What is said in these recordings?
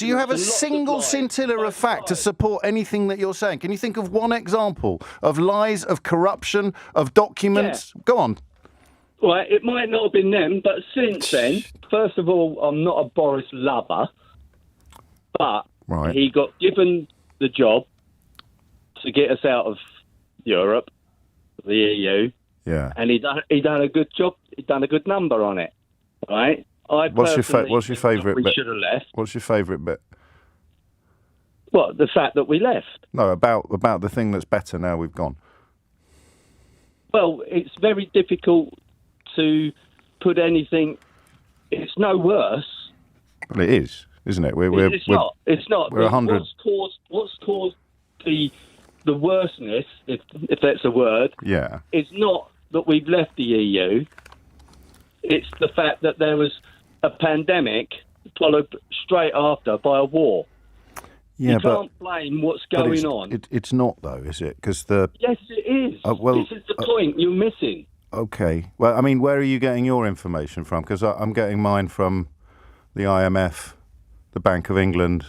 Do you have a single scintilla of fact to support anything that you're saying? Can you think of one example of lies, of corruption, of documents? Yeah. Go on. Well, it might not have been them, but since then, first of all, I'm not a Boris lover, but he got given the job to get us out of Europe, the EU. Yeah. And he done a good job. He done a good number on it, right? What's your favourite bit? We should have left. What's your favourite bit? What, the fact that we left? No, about the thing that's better now we've gone. Well, it's very difficult to put anything. It's no worse. Well, it is, isn't it? It's not. It's not. We're 100. What's caused the worseness, if that's a word? Yeah. It's not that we've left the EU. It's the fact that there was a pandemic followed straight after by a war. Yeah, you can't blame what's going on. It's not, though, is it? Because yes, it is. This is the point you're missing. Okay. Well, I mean, where are you getting your information from? Because I'm getting mine from the IMF, the Bank of England.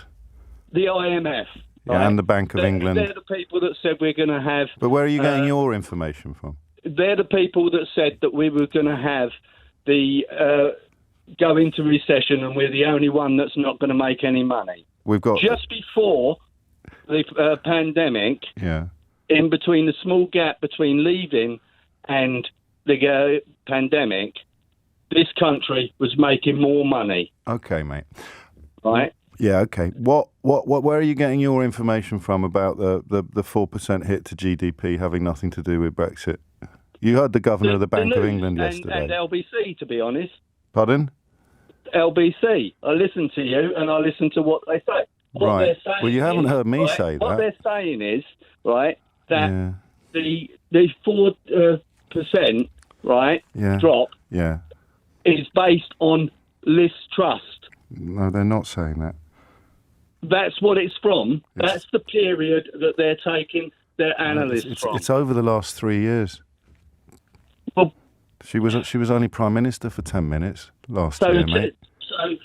The IMF. Yeah, right? and the Bank of England. They're the people that said we're going to have... But where are you getting your information from? They're the people that said that we were going to have go into recession and we're the only one that's not going to make any money. We've got... Just before the pandemic, in between the small gap between leaving and the pandemic, this country was making more money. Okay, mate. Right? Yeah, okay. Where are you getting your information from about the 4% hit to GDP having nothing to do with Brexit? You heard the Governor of the Bank of England yesterday. And LBC, to be honest. Pardon? LBC. I listen to you and I listen to what they say. Right. Well, you haven't heard me say that. What they're saying is, right, that the 4%, right, drop is based on Liz Trust. No, they're not saying that. That's what it's from. That's the period that they're taking their analysts from. It's over the last 3 years. Well, she was only Prime Minister for 10 minutes last year, mate. So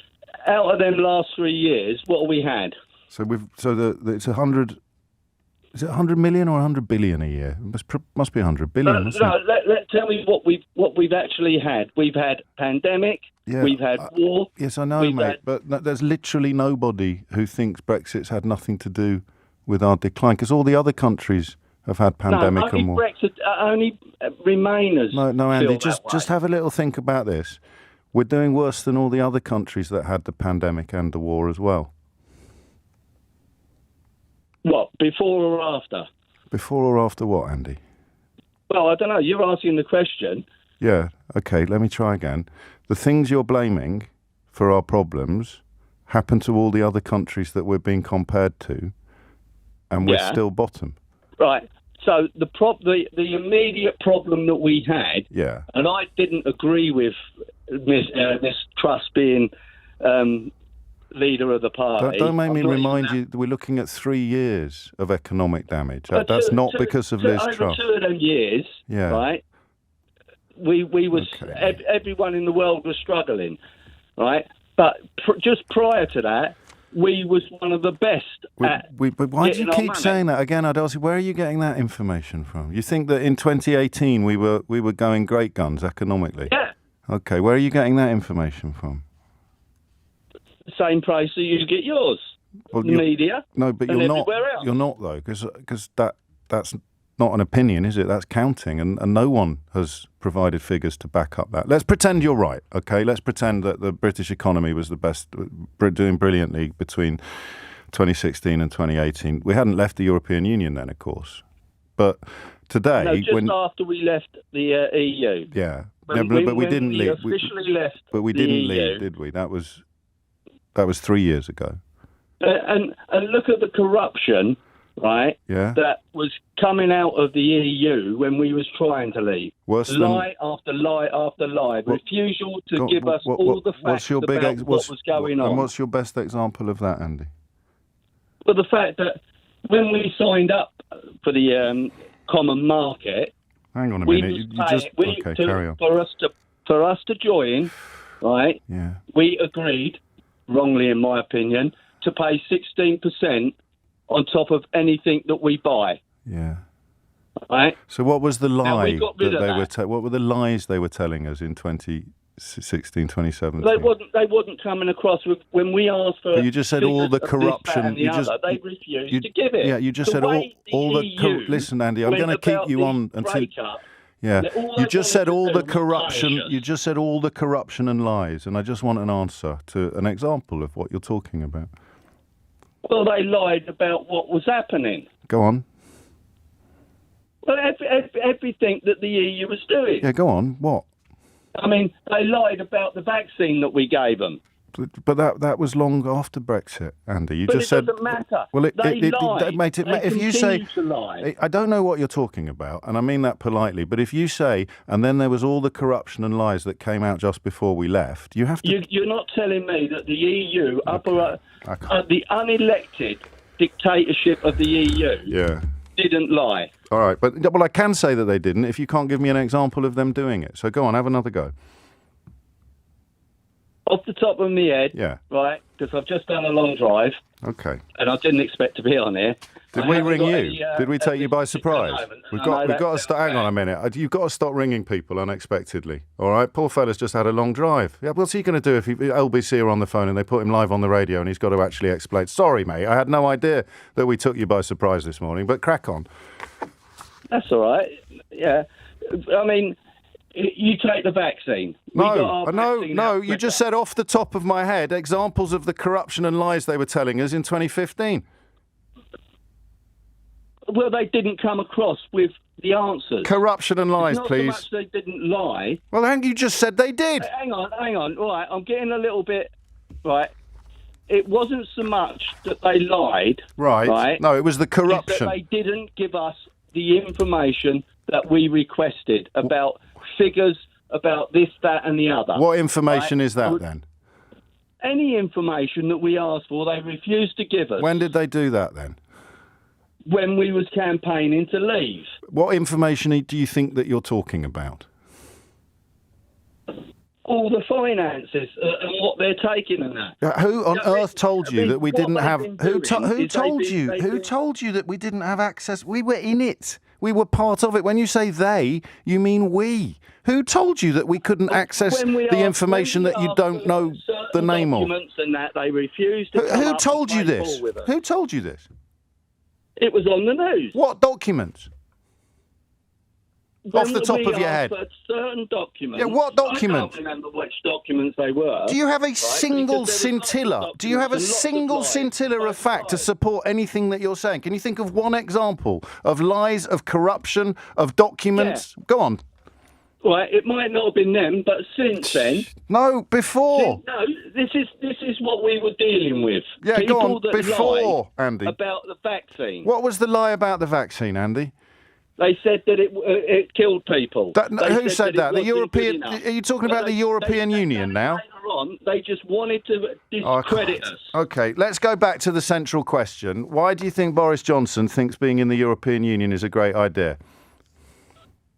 out of them last 3 years, what have we had? So it's 100. Is it 100 million or 100 billion a year? It must be 100 billion. No, tell me what we've actually had. We've had pandemic. Yeah, we've had war. Yes, I know, mate. But there's literally nobody who thinks Brexit's had nothing to do with our decline, because all the other countries have had pandemic and war. Only Remainers. No, Andy. Just have a little think about this. We're doing worse than all the other countries that had the pandemic and the war as well. What, before or after? Before or after what, Andy? Well, I don't know. You're asking the question. Yeah, okay, let me try again. The things you're blaming for our problems happen to all the other countries that we're being compared to, and we're still bottom. Right. So the immediate problem that we had, and I didn't agree with Miss Truss being leader of the party. Don't make me remind you that we're looking at 3 years of economic damage. That's not because of Liz Truss. Over 2 of them years, right, we was everyone in the world was struggling, right? But just prior to that, we was one of the best at but why do you keep saying that again? I'd ask you, where are you getting that information from? You think that in 2018 we were going great guns economically? Yeah. Okay, where are you getting that information from? Same place that you get yours. Well, media. No, but you're not. Else. You're not though, because that's not an opinion, is it? That's counting, and no one has provided figures to back up that. Let's pretend you're right, okay? Let's pretend that the British economy was the best, doing brilliantly between 2016 and 2018. We hadn't left the European Union then, of course, but today, after we left the EU. Yeah, but we didn't leave. Officially left. But we didn't leave, did we? That was 3 years ago. And look at the corruption, right? Yeah. That was coming out of the EU when we was trying to leave. Lie after lie after lie. Refusal to give us all the facts about what was going on. And what's your best example of that, Andy? Well, the fact that when we signed up for the common market, hang on a minute. Carry on. For us to join, right? Yeah. We agreed, wrongly in my opinion, to pay 16% on top of anything that we buy. Yeah. Right. So what was the lie we got rid that of they were? What were the lies they were telling us in 2016, 2017? They wasn't coming across with when we asked for. But you just said all the corruption. They refused to give it. Yeah, you just said all the. Listen, Andy, I'm going to keep you on until. Yeah, you just said all the corruption. You just said all the corruption and lies, and I just want an answer to an example of what you're talking about. Well, they lied about what was happening. Go on. Well, everything that the EU was doing. Yeah, go on. What? I mean, they lied about the vaccine that we gave them. But that was long after Brexit, Andy. You but just said. It doesn't matter. Well, they lied. Mate, if you say, to lie. I don't know what you're talking about, and I mean that politely. But if you say, and then there was all the corruption and lies that came out just before we left, you have to. You're not telling me that the EU, the unelected dictatorship of the EU, didn't lie. All right, but I can say that they didn't. If you can't give me an example of them doing it, so go on, have another go. Off the top of my head, right, because I've just done a long drive. Okay. And I didn't expect to be on here. Did we ring you? Did we take you by surprise? We've got to start. Hang on a minute. You've got to stop ringing people unexpectedly. All right. Poor fella's just had a long drive. Yeah. What's he going to do if LBC are on the phone and they put him live on the radio and he's got to actually explain? Sorry, mate. I had no idea that we took you by surprise this morning. But crack on. That's all right. Yeah. I mean, you take the vaccine. No. You just said off the top of my head examples of the corruption and lies they were telling us in 2015. Well, they didn't come across with the answers. Corruption and lies, please. Not so much they didn't lie. Well, you just said they did. Hang on. All right, I'm getting a little bit... Right. It wasn't so much that they lied. Right. No, it was the corruption. They didn't give us the information that we requested about figures, about this, that and the other. What information is that then? Any information that we asked for, they refused to give us. When did they do that then? When we was campaigning to leave. What information do you think that you're talking about? All the finances and what they're taking and that. Who on earth told you that we didn't have... Who told you that we didn't have access? We were in it. We were part of it. When you say they, you mean we. Who told you that we couldn't access the information that you don't know the name of? And that they refused to Who told you this? Who told you this? It was on the news. What documents? Off the top of your head. Certain documents. Yeah, what documents? I can't remember which documents they were. Do you have a single scintilla? Do you have a single scintilla of fact to support anything that you're saying? Can you think of one example of lies, of corruption, of documents? Yeah. Go on. Right, it might not have been them, but since then. No, before. This is what we were dealing with. Yeah, people go on. That Before, Andy. About the vaccine. What was the lie about the vaccine, Andy? They said that it killed people. Who said that? The European? Are you talking about the European Union now? Later on, they just wanted to discredit us. Okay, let's go back to the central question. Why do you think Boris Johnson thinks being in the European Union is a great idea?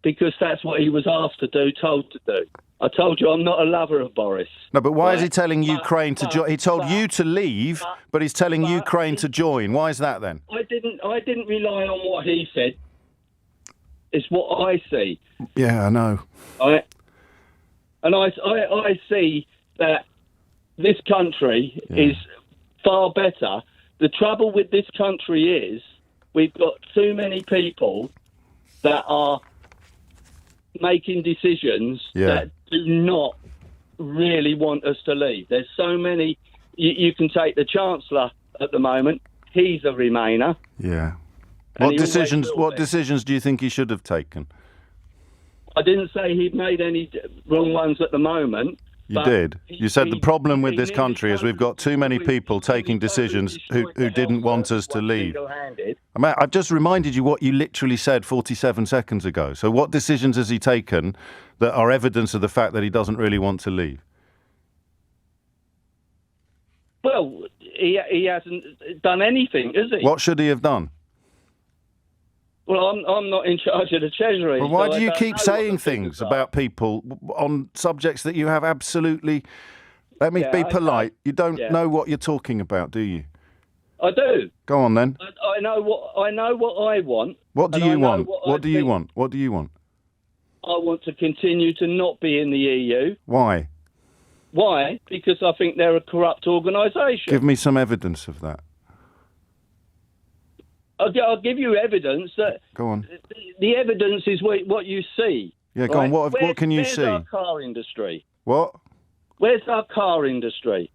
Because that's what he was asked to do, told to do. I told you I'm not a lover of Boris. No, but why is he telling Ukraine to join? He told you to leave, but he's telling Ukraine to join. Why is that then? I didn't rely on what he said. It's what I see. Yeah, I know. And I see that this country is far better. The trouble with this country is we've got too many people that are making decisions that do not really want us to leave. There's so many. You can take the Chancellor at the moment. He's a Remainer. Yeah. What decisions do you think he should have taken? I didn't say he'd made any wrong ones at the moment. You did. You said the problem with this country is we've got too many people taking decisions who didn't want us to leave. I mean, I've just reminded you what you literally said 47 seconds ago. So what decisions has he taken that are evidence of the fact that he doesn't really want to leave? Well, he hasn't done anything, has he? What should he have done? Well, I'm not in charge of the Treasury. Well, why do you keep saying things about people on subjects that you have absolutely... Let me be polite. You don't know what you're talking about, do you? I do. Go on then. I know what I want. What do you want? What do you want? What do you want? I want to continue to not be in the EU. Why? Why? Because I think they're a corrupt organisation. Give me some evidence of that. I'll give you evidence that. Go on. The evidence is what you see. Yeah, go on. What can you see? Where's our car industry? What? Where's our car industry?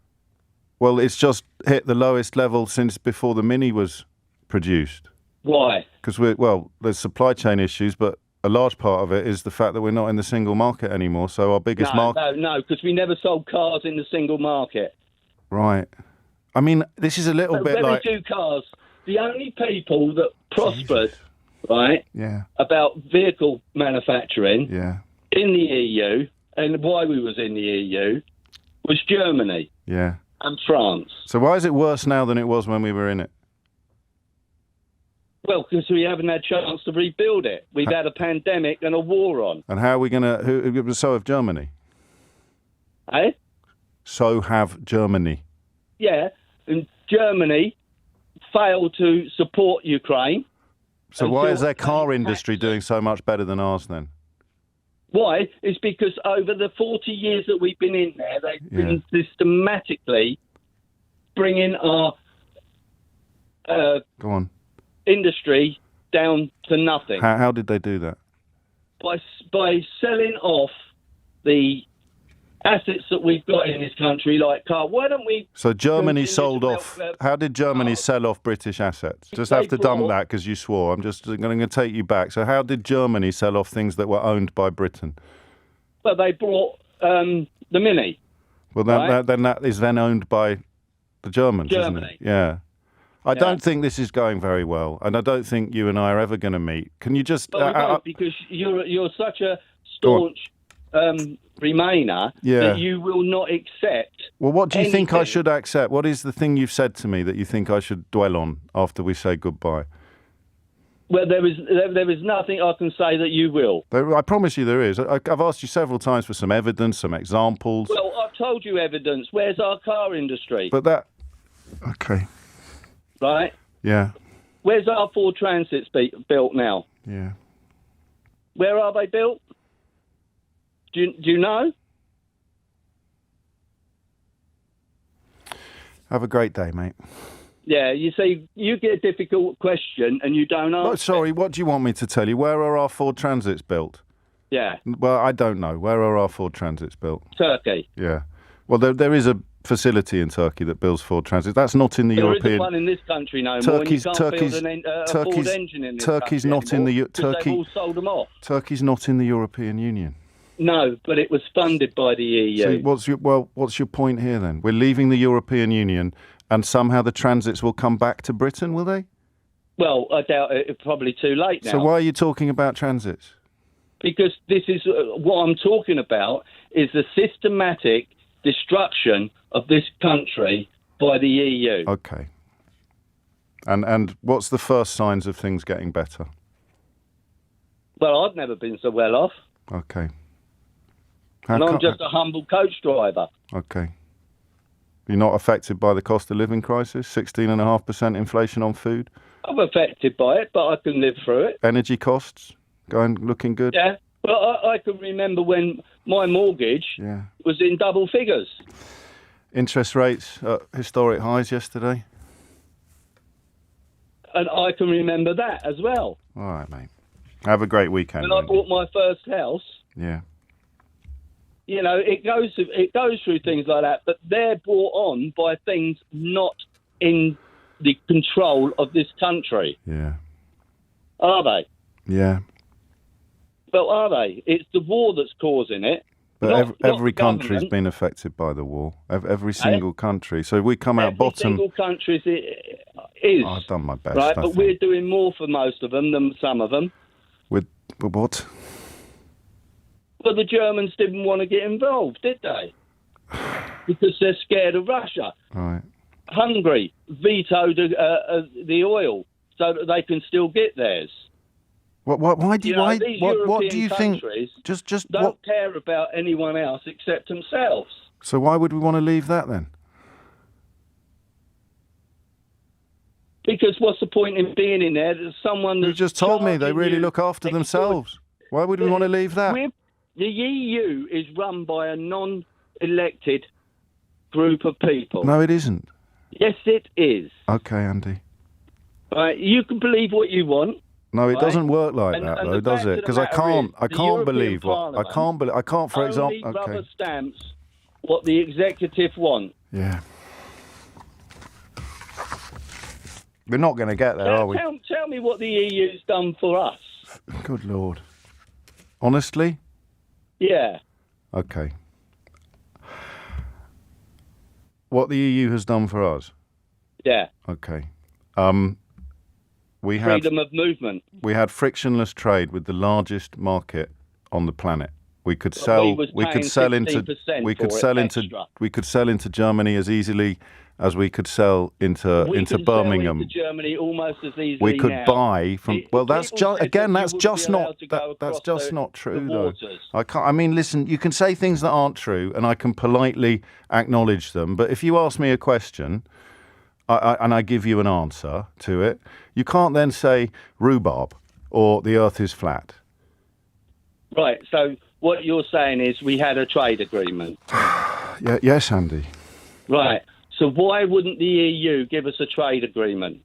Well, it's just hit the lowest level since before the Mini was produced. Why? Because there's supply chain issues, but a large part of it is the fact that we're not in the single market anymore. So our biggest market. No, because we never sold cars in the single market. Right. I mean, this is a little bit like. Very few cars. The only people that prospered, right? Yeah. About vehicle manufacturing. Yeah. In the EU, and why we was in the EU, was Germany. Yeah. And France. So why is it worse now than it was when we were in it? Well, because we haven't had a chance to rebuild it. We've had a pandemic and a war on. And how are we going to... So have Germany. Eh? So have Germany. Yeah, and Germany failed to support Ukraine. So why is their car industry doing so much better than ours then? Why? It's because over the 40 years that we've been in there, they've been systematically bringing our Go on. Industry down to nothing. How did they do that? By selling off the assets that we've got in this country, like car. Why don't we... So Germany sold off... How did Germany sell off British assets? Just have to dump that because you swore. I'm just going to take you back. So how did Germany sell off things that were owned by Britain? Well, they bought the Mini. Well, then that is then owned by the Germans, isn't it? Yeah. I don't think this is going very well, and I don't think you and I are ever going to meet. Can you just... Well, we don't, because you're such a staunch... Remainer that you will not accept. Well, what do you think I should accept? What is the thing you've said to me that you think I should dwell on after we say goodbye? Well, there is nothing I can say that you will. I promise you there is. I've asked you several times for some evidence, some examples. Well, I've told you evidence. Where's our car industry? But that... Okay. Right? Yeah. Where's our Ford Transits built now? Yeah. Where are they built? Do you know? Have a great day, mate. Yeah, you see, you get a difficult question and you don't answer. Oh, sorry, what do you want me to tell you? Where are our Ford Transits built? Yeah. Well, I don't know. Where are our Ford Transits built? Turkey. Yeah. Well, there is a facility in Turkey that builds Ford Transits. That's not in the European... There isn't one in this country no more, and you can't build a Ford engine in this Turkey's country not in the... they've all sold them off. Turkey's not in the European Union. No, but it was funded by the EU. So what's your point here then? We're leaving the European Union and somehow the transits will come back to Britain, will they? Well, I doubt it. It's probably too late now. So why are you talking about transits? Because this is what I'm talking about is the systematic destruction of this country by the EU. Okay. And what's the first signs of things getting better? Well, I've never been so well off. Okay. And I'm just a humble coach driver. Okay. You're not affected by the cost of living crisis? 16.5% inflation on food? I'm affected by it, but I can live through it. Energy costs looking good? Yeah. But I can remember when my mortgage was in double figures. Interest rates at historic highs yesterday? And I can remember that as well. All right, mate. Have a great weekend. When I bought my first house... Yeah. You know, it goes through things like that, but they're brought on by things not in the control of this country. Yeah. Are they? Yeah. Well, are they? It's the war that's causing it. But every country's been affected by the war. Every single country. So we come out bottom. Every single country is. Oh, I've done my best. Right, but we're doing more for most of them than some of them. With what? Well, the Germans didn't want to get involved, did they? Because they're scared of Russia. Right. Hungary vetoed the oil so that they can still get theirs. Why do you think? Just don't care about anyone else except themselves. So why would we want to leave that then? Because what's the point in being in there? There's someone that's You just told me they really look after themselves. Why would we want to leave that? The EU is run by a non-elected group of people. No, it isn't. Yes, it is. Okay, Andy. Right, you can believe what you want. No, it doesn't work like that, though, does it? Because I can't believe what I can't. For example, only rubber stamps what the executive want. Yeah. We're not going to get there, are we? Tell me what the EU's done for us. Good Lord. Honestly? Yeah. Okay. What the EU has done for us? Yeah. Okay. Freedom of movement. We had frictionless trade with the largest market on the planet. We could sell. We could sell into Germany as easily as we could sell into Birmingham. Into Germany almost as easily. We could now. buy from. Well, that's just again. That That's just not. That's just not true, though. I can't. I mean, listen. You can say things that aren't true, and I can politely acknowledge them. But if you ask me a question, and I give you an answer to it, you can't then say rhubarb or the Earth is flat. Right. So what you're saying is we had a trade agreement. Yeah. Yes, Andy. Right. So why wouldn't the EU give us a trade agreement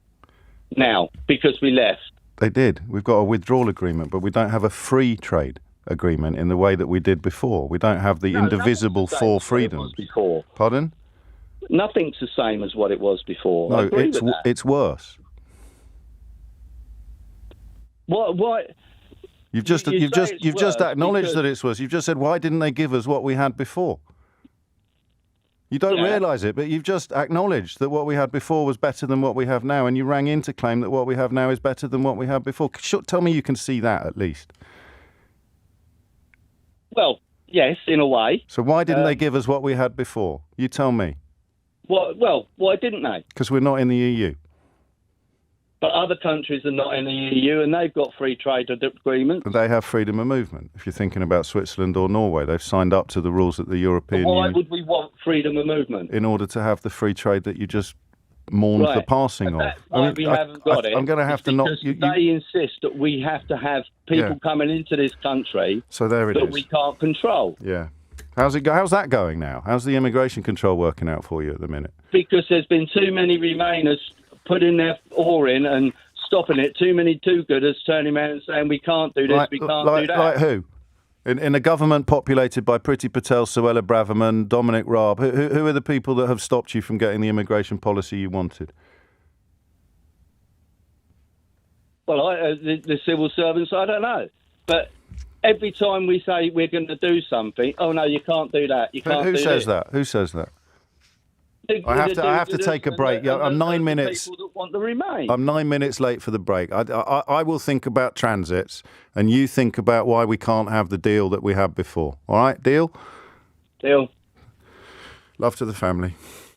now? Because we left. They did. We've got a withdrawal agreement, but we don't have a free trade agreement in the way that we did before. We don't have the indivisible four freedoms. Before. Pardon? Nothing's the same as what it was before. No, it's worse. What? You've just acknowledged that it's worse. You've just said, why didn't they give us what we had before? You don't realise it, but you've just acknowledged that what we had before was better than what we have now, and you rang in to claim that what we have now is better than what we had before. Tell me you can see that, at least. Well, yes, in a way. So why didn't they give us what we had before? You tell me. Well, why didn't they? Because we're not in the EU. But other countries are not in the EU, and they've got free trade agreements. They have freedom of movement. If you're thinking about Switzerland or Norway, they've signed up to the rules that the European Union... Why would we want freedom of movement? In order to have the free trade that you just mourned the passing of. That's why we haven't got it. I'm going to have to not... They insist that we have to have people coming into this country that we can't control. Yeah. How's that going now? How's the immigration control working out for you at the minute? Because there's been too many Remainers putting their oar in and stopping it. Too many do-gooders turning around and saying, we can't do this, we can't do that. Like who? In a government populated by Priti Patel, Suella Braverman, Dominic Raab, who are the people that have stopped you from getting the immigration policy you wanted? Well, the civil servants, I don't know. But every time we say we're going to do something, oh, no, you can't do that. You can't Who do says this. that? Who says that? I have to take a break. I'm 9 minutes. People that want to remain. I'm 9 minutes late for the break. I will think about transits, and you think about why we can't have the deal that we had before. All right, deal? Deal. Love to the family.